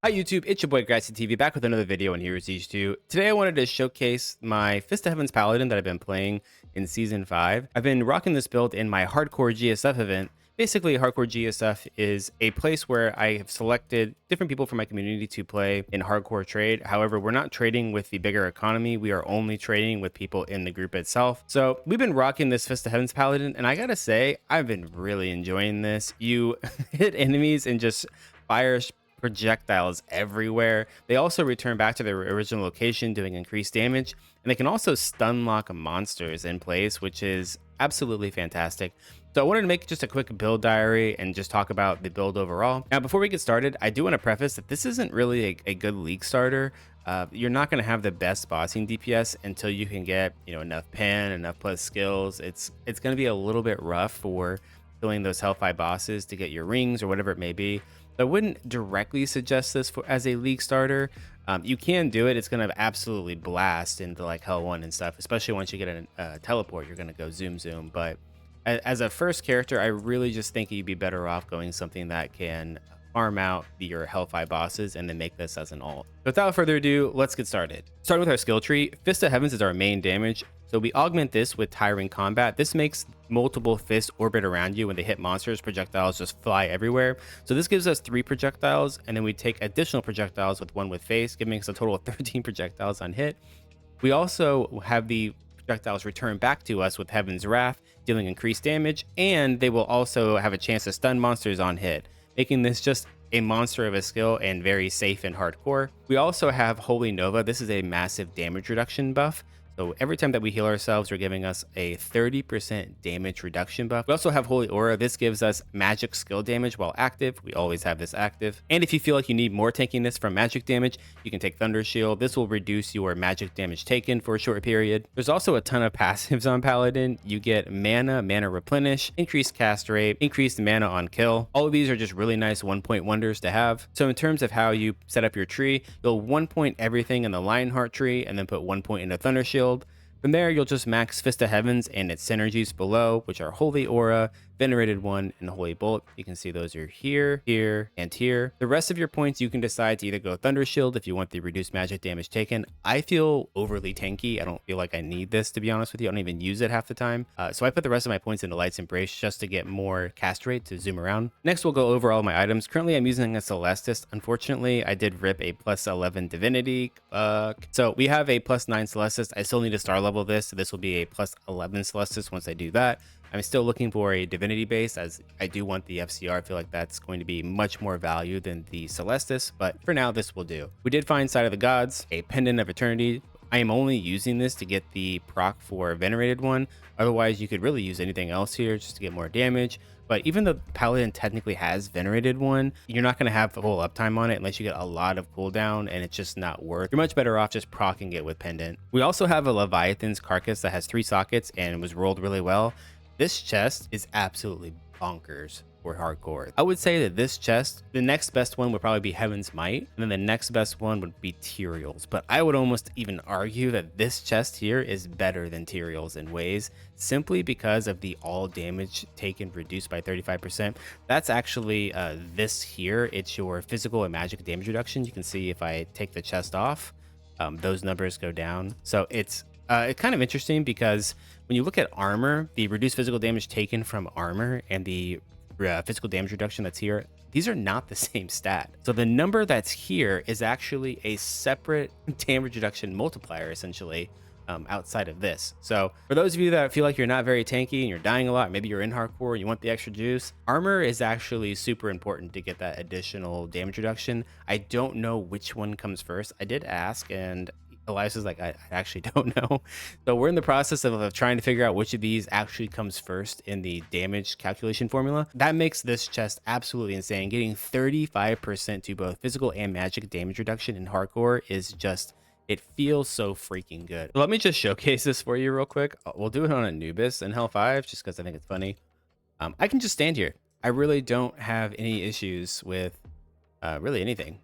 Hi YouTube, it's your boy Grassy TV back with another video on Heroes Siege 2. Today I wanted to showcase my Fist of Heaven's Paladin that I've been playing in Season 5. I've been rocking this build in my Hardcore GSF event. Basically, Hardcore GSF is a place where I have selected different people from my community to play in Hardcore trade. However, we're not trading with the bigger economy. We are only trading with people in the group itself. So we've been rocking this Fist of Heaven's Paladin, and I gotta say, I've been really enjoying this. You hit enemies and just fire projectiles everywhere. They also return back to their original location, doing increased damage, and they can also stun lock monsters in place, which is absolutely fantastic. So I wanted to make just a quick build diary and just talk about the build overall. Now, before we get started, I do want to preface that this isn't really a good league starter. You're not going to have the best bossing DPS until you can get, enough pen, enough plus skills. It's going to be a little bit rough for killing those Hellfire bosses to get your rings or whatever it may be. I wouldn't directly suggest this as a league starter. You can do it. It's going to absolutely blast into like Hell 1 and stuff, especially once you get a teleport, you're going to go zoom. But as a first character, I really just think you'd be better off going something that can farm out your Hellfire bosses and then make this as an ult. Without further ado, let's get started. Starting with our skill tree, Fist of Heavens is our main damage. So we augment this with Tiring Combat. This makes multiple fists orbit around you. When they hit monsters, projectiles just fly everywhere. So this gives us 3 projectiles, and then we take additional projectiles with 1 with face, giving us a total of 13 projectiles on hit. We also have the projectiles return back to us with Heaven's Wrath, dealing increased damage, and they will also have a chance to stun monsters on hit, making this just a monster of a skill and very safe in hardcore. We also have Holy Nova. This is a massive damage reduction buff. So every time that we heal ourselves, they're giving us a 30% damage reduction buff. We also have Holy Aura. This gives us magic skill damage while active. We always have this active. And if you feel like you need more tankiness from magic damage, you can take Thunder Shield. This will reduce your magic damage taken for a short period. There's also a ton of passives on Paladin. You get mana replenish, increased cast rate, increased mana on kill. All of these are just really nice 1-point wonders to have. So in terms of how you set up your tree, you'll 1-point everything in the Lionheart tree and then put 1 point into Thunder Shield. From there, you'll just max Fist of Heavens and its synergies below, which are Holy Aura, Venerated One, and Holy Bolt. You can see those are here, here, and here. The rest of your points, you can decide to either go Thunder Shield if you want the reduced magic damage taken. I feel overly tanky. I don't feel like I need this, to be honest with you. I don't even use it half the time. So I put the rest of my points into Light's Embrace just to get more cast rate to zoom around. Next, we'll go over all my items. Currently, I'm using a Celestis. Unfortunately, I did rip a plus 11 Divinity. So we have a plus 9 Celestis. I still need to star level this. So this will be a plus 11 Celestis once I do that. I'm still looking for a Divinity base, as I do want the FCR. I feel like that's going to be much more value than the Celestis, but for now, this will do. We did find Side of the Gods, a Pendant of Eternity. I am only using this to get the proc for Venerated One. Otherwise, you could really use anything else here just to get more damage. But even though Paladin technically has Venerated One, you're not going to have full uptime on it unless you get a lot of cooldown, and it's just not worth. You're much better off just proccing it with Pendant. We also have a Leviathan's Carcass that has 3 sockets and was rolled really well. This chest is absolutely bonkers for hardcore. I would say that this chest, the next best one would probably be Heaven's Might, and then the next best one would be Tyrael's. But I would almost even argue that this chest here is better than Tyrael's in ways, simply because of the all damage taken reduced by 35%. That's actually this here. It's your physical and magic damage reduction. You can see if I take the chest off, those numbers go down. So it's kind of interesting because when you look at armor, the reduced physical damage taken from armor and the physical damage reduction that's here, these are not the same stat. So the number that's here is actually a separate damage reduction multiplier, essentially, outside of this. So for those of you that feel like you're not very tanky and you're dying a lot, maybe you're in hardcore and you want the extra juice, armor is actually super important to get that additional damage reduction. I don't know which one comes first. I did ask, and Elias is like, I actually don't know. So we're in the process of trying to figure out which of these actually comes first in the damage calculation formula. That makes this chest absolutely insane. Getting 35% to both physical and magic damage reduction in hardcore is just, it feels so freaking good. So let me just showcase this for you real quick. We'll do it on Anubis in Hell 5 just because I think it's funny. I can just stand here. I really don't have any issues with really anything.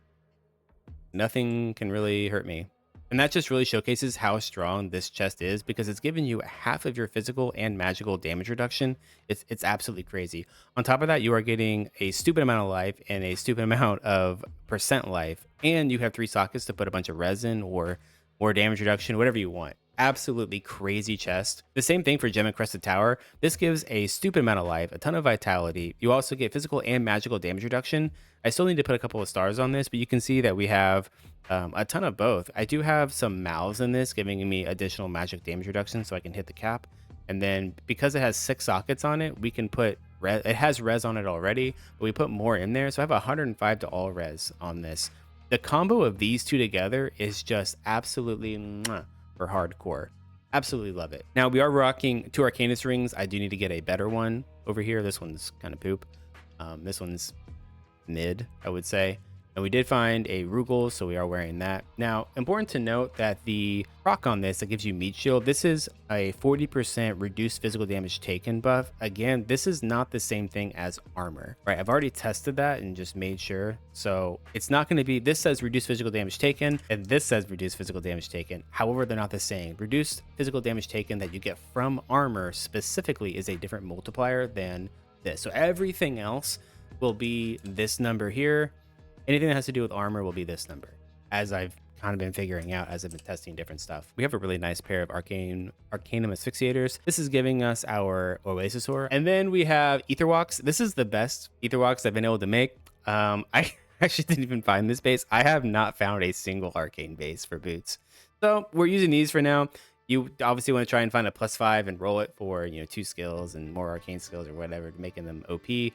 Nothing can really hurt me. And that just really showcases how strong this chest is because it's giving you half of your physical and magical damage reduction. It's absolutely crazy. On top of that, you are getting a stupid amount of life and a stupid amount of percent life. And you have 3 sockets to put a bunch of resin or more damage reduction, whatever you want. Absolutely crazy chest. The same thing for Gem Encrusted Tower. This gives a stupid amount of life, a ton of vitality. You also get physical and magical damage reduction. I still need to put a couple of stars on this, but you can see that we have a ton of both. I do have some mouths in this, giving me additional magic damage reduction so I can hit the cap. And then because it has 6 sockets on it, we can put it has res on it already, but we put more in there. So I have 105 to all res on this. The combo of these two together is just absolutely mwah for hardcore. Absolutely love it. Now we are rocking 2 Arcanus rings. I do need to get a better one over here. This one's kind of poop. This one's mid, I would say. And we did find a Rugal, so we are wearing that. Now, important to note that the proc on this that gives you meat shield, this is a 40% reduced physical damage taken buff. Again, this is not the same thing as armor, right? I've already tested that and just made sure. So it's not going to be, this says reduced physical damage taken, and this says reduced physical damage taken. However, they're not the same. Reduced physical damage taken that you get from armor specifically is a different multiplier than this. So everything else will be this number here. Anything that has to do with armor will be this number, as I've kind of been figuring out as I've been testing different stuff. We have a really nice pair of Arcanum Asphyxiators. This is giving us our Oasis Ore. And then we have Ether Walks. This is the best Ether Walks I've been able to make. I actually didn't even find this base. I have not found a single arcane base for boots. So we're using these for now. You obviously want to try and find a +5 and roll it for, 2 skills and more arcane skills or whatever, making them OP.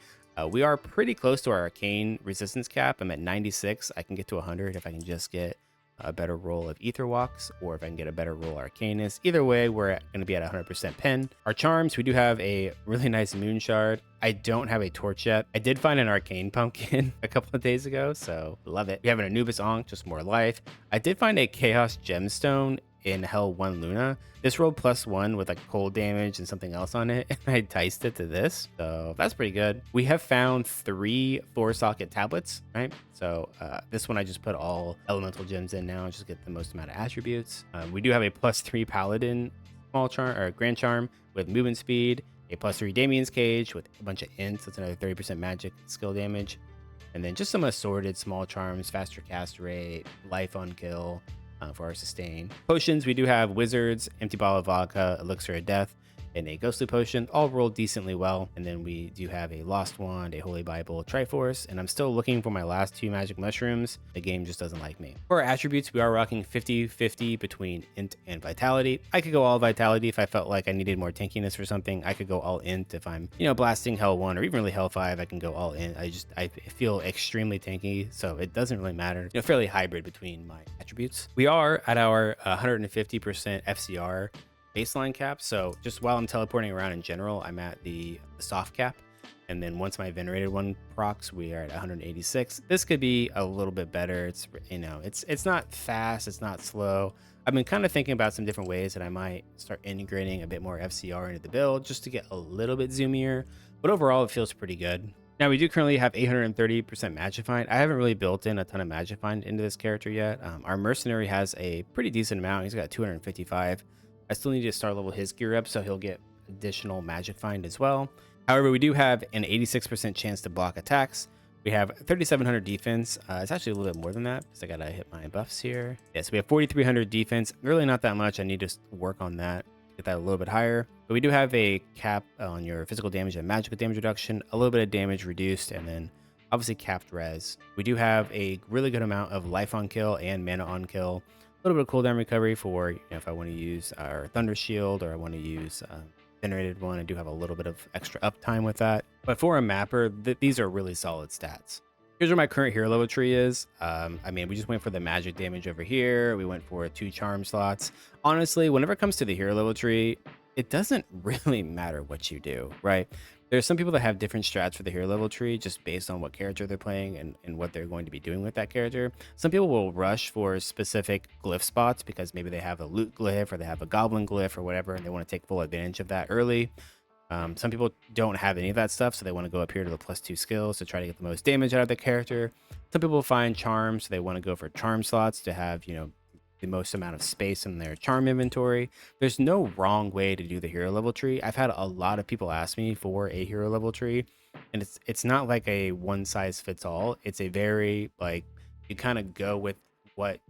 We are pretty close to our arcane resistance cap. I'm at 96. I can get to 100 if I can just get a better roll of Ether Walks, or if I can get a better roll Arcanus. Either way, we're going to be at 100% pen. Our charms, we do have a really nice Moon Shard. I don't have a torch yet. I did find an Arcane Pumpkin a couple of days ago, so love it. We have an Anubis Ankh, just more life. I did find a Chaos Gemstone in Hell 1 Luna. This rolled +1 with like cold damage and something else on it, and I diced it to this, so that's pretty good. We have found 3 4-socket tablets, right? So this one I just put all elemental gems in now, just get the most amount of attributes. We do have a +3 Paladin small charm or grand charm with movement speed, a +3 Damien's Cage with a bunch of ints, that's another 30% magic skill damage, and then just some assorted small charms, faster cast rate, life on kill, for our sustain. Potions, we do have Wizards, Empty Bottle of Vodka, Elixir of Death, and a Ghostly Potion, all rolled decently well. And then we do have a Lost Wand, a Holy Bible, Triforce, and I'm still looking for my last 2 Magic Mushrooms. The game just doesn't like me. For our attributes, we are rocking 50-50 between Int and Vitality. I could go all Vitality if I felt like I needed more tankiness for something. I could go all Int if I'm, blasting Hell 1 or even really Hell 5, I can go all Int. I feel extremely tanky, so it doesn't really matter. Fairly hybrid between my attributes. We are at our 150% FCR baseline cap, so just while I'm teleporting around in general, I'm at the soft cap, and then once my venerated one procs, we are at 186. This could be a little bit better. It's it's not fast, it's not slow. I've been kind of thinking about some different ways that I might start integrating a bit more FCR into the build just to get a little bit zoomier, but overall it feels pretty good. Now we do currently have 830% Magifind. I haven't really built in a ton of Magifind into this character yet. Our Mercenary has a pretty decent amount. He's got 255. I still need to start level his gear up so he'll get additional Magic Find as well. However, we do have an 86% chance to block attacks. We have 3,700 defense. It's actually a little bit more than that because I gotta hit my buffs here. Yes, we have 4,300 defense. Really not that much. I need to work on that, get that a little bit higher. But we do have a cap on your physical damage and magical damage reduction, a little bit of damage reduced, and then obviously capped res. We do have a really good amount of life on kill and mana on kill. A little bit of cooldown recovery for if I want to use our Thunder Shield or I want to use venerated one. I do have a little bit of extra uptime with that. But for a mapper, these are really solid stats. Here's where my current hero level tree is. We just went for the magic damage over here. We went for 2 charm slots. Honestly, whenever it comes to the hero level tree, it doesn't really matter what you do, right? There's some people that have different strats for the hero level tree just based on what character they're playing and what they're going to be doing with that character. Some people will rush for specific glyph spots because maybe they have a loot glyph or they have a goblin glyph or whatever, and they want to take full advantage of that early. Some people don't have any of that stuff, so they want to go up here to the +2 skills to try to get the most damage out of the character. Some people find charms, so they want to go for charm slots to have, the most amount of space in their charm inventory. There's no wrong way to do the hero level tree. I've had a lot of people ask me for a hero level tree, and it's not like a one size fits all. It's a very like, you kind of go with what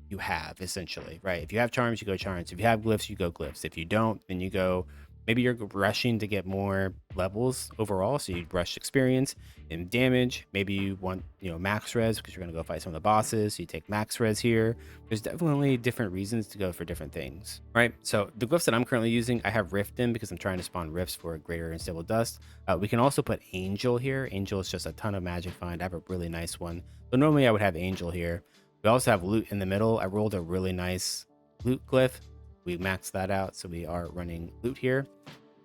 you have essentially, right? If you have charms, you go charms. If you have glyphs, you go glyphs. If you don't, then you go, maybe you're rushing to get more levels overall, so you rush experience and damage. Maybe you want, max res because you're going to go fight some of the bosses, so you take max res here. There's definitely different reasons to go for different things, right? So the glyphs that I'm currently using, I have rift in because I'm trying to spawn rifts for greater and stable dust. We can also put angel here. Angel is just a ton of magic find. I have a really nice one, so normally I would have angel here. We also have loot in the middle. I rolled a really nice loot glyph. We maxed that out, so we are running loot here.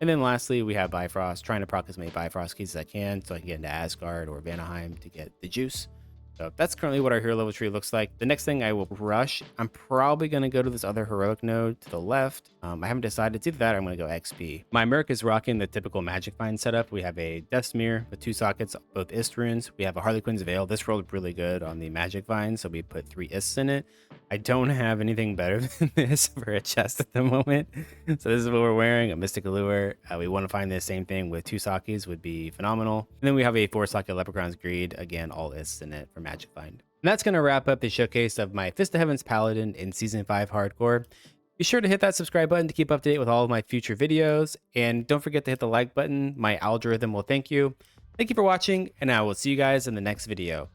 And then lastly, we have Bifrost, trying to proc as many Bifrost keys as I can so I can get into Asgard or Vanaheim to get the juice. So that's currently what our hero level tree looks like. The next thing I will rush, I'm probably going to go to this other heroic node to the left. I haven't decided. It's either that or I'm going to go XP. My Merc is rocking the typical magic find setup. We have a Death Smear with 2 sockets, both Ist runes. We have a Harlequin's Veil. This rolled really good on the magic find, so we put 3 Ists in it. I don't have anything better than this for a chest at the moment. So this is what we're wearing, a Mystic Allure. We want to find the same thing with 2 Sakis would be phenomenal. And then we have a 4 socket Leprechaun's Greed. Again, all Ists in it for magic find. And that's going to wrap up the showcase of my Fist of Heaven's Paladin in Season 5 Hardcore. Be sure to hit that subscribe button to keep up to date with all of my future videos. And don't forget to hit the like button. My algorithm will thank you. Thank you for watching, and I will see you guys in the next video.